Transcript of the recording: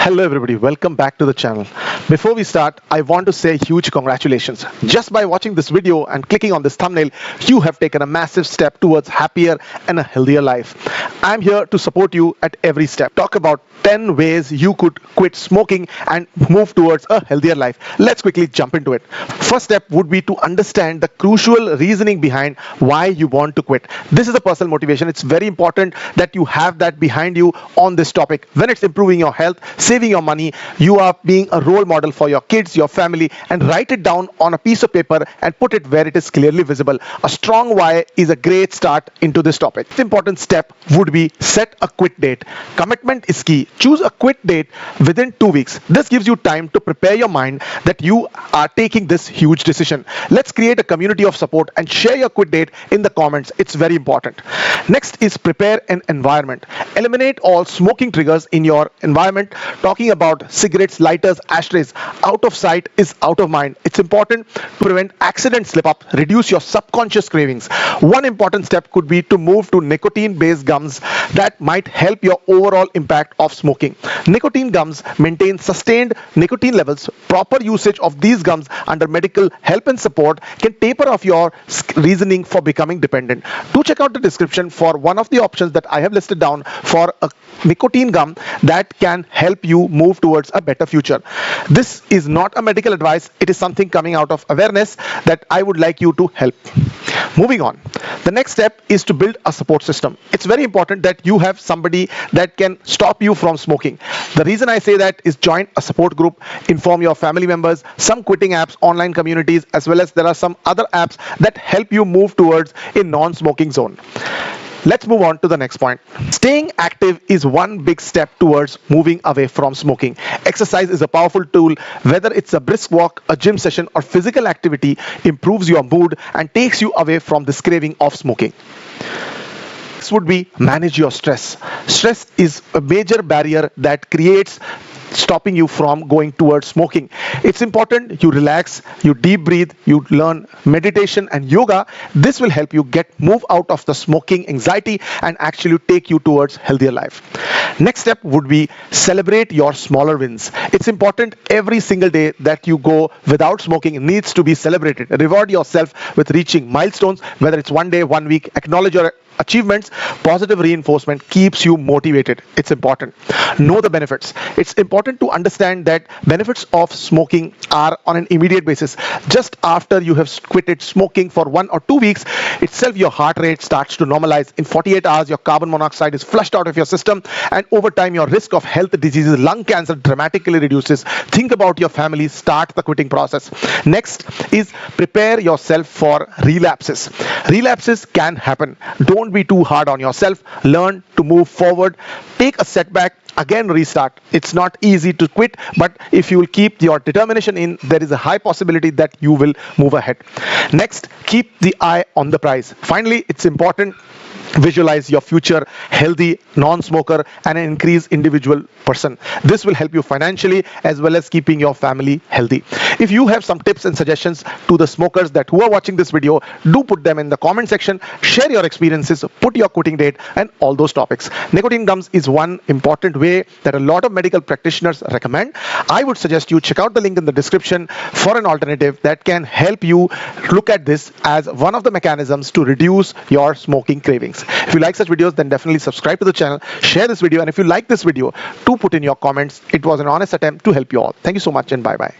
Hello everybody, welcome back to the channel. Before we start, I want to say huge congratulations. Just by watching this video and clicking on this thumbnail, you have taken a massive step towards happier and a healthier life. I'm here to support you at every step. Talk about 10 ways you could quit smoking and move towards a healthier life. Let's quickly jump into it. First step would be to understand the crucial reasoning behind why you want to quit. This is a personal motivation. It's very important that you have that behind you on this topic. When it's improving your health, saving your money, you are being a role model for your kids, your family, and write it down on a piece of paper and put it where it is clearly visible. A strong why is a great start into this topic. The important step would be set a quit date. Commitment is key. Choose a quit date within 2 weeks. This gives you time to prepare your mind that you are taking this huge decision. Let's create a community of support and share your quit date in the comments. It's very important. Next is prepare an environment. Eliminate all smoking triggers in your environment. Talking about cigarettes, lighters, ashtrays, out of sight is out of mind. It's important to prevent accident slip up, reduce your subconscious cravings. One important step could be to move to nicotine-based gums that might help your overall impact of smoking. Nicotine gums maintain sustained nicotine levels. Proper usage of these gums under medical help and support can taper off your reasoning for becoming dependent. Do check out the description for one of the options that I have listed down for a nicotine gum that can help you move towards a better future. This is not a medical advice. It is something coming out of awareness that I would like you to help. Moving on. The next step is to build a support system. It's very important that you have somebody that can stop you from smoking. The reason I say that is join a support group, inform your family members, some quitting apps, online communities, as well as there are some other apps that help you move towards a non-smoking zone. Let's move on to the next point. Staying active is one big step towards moving away from smoking. Exercise is a powerful tool. Whether it's a brisk walk, a gym session, or physical activity, improves your mood and takes you away from this craving of smoking. Next would be manage your stress. Stress is a major barrier that creates stopping you from going towards smoking. It's important you relax, you deep breathe, you learn meditation and yoga. This will help you move out of the smoking anxiety and actually take you towards healthier life. Next step would be celebrate your smaller wins. It's important every single day that you go without smoking needs to be celebrated. Reward yourself with reaching milestones, whether it's 1 day, 1 week. Acknowledge your achievements. Positive reinforcement keeps you motivated. It's important. Know the benefits. It's important to understand that benefits of smoking are on an immediate basis. Just after you have quitted smoking for 1 or 2 weeks itself, your heart rate starts to normalize. In 48 hours, your carbon monoxide is flushed out of your system, and over time, your risk of health diseases, lung cancer dramatically reduces. Think about your family. Start the quitting process. Next is prepare yourself for relapses. Relapses can happen. Don't be too hard on yourself. Learn to move forward. Take a setback, again restart. It's not easy to quit, but if you will keep your determination in, there is a high possibility that you will move ahead. Next, keep the eye on the prize. Finally, it's important visualize your future healthy non-smoker and an increased individual person. This will help you financially as well as keeping your family healthy. If you have some tips and suggestions to the smokers that who are watching this video, do put them in the comment section. Share your experiences, put your quitting date and all those topics. Nicotine gums is one important way that a lot of medical practitioners recommend. I would suggest you check out the link in the description for an alternative that can help you look at this as one of the mechanisms to reduce your smoking cravings. If you like such videos, then definitely subscribe to the channel, share this video, and if you like this video, do put in your comments. It was an honest attempt to help you all. Thank you so much and bye-bye.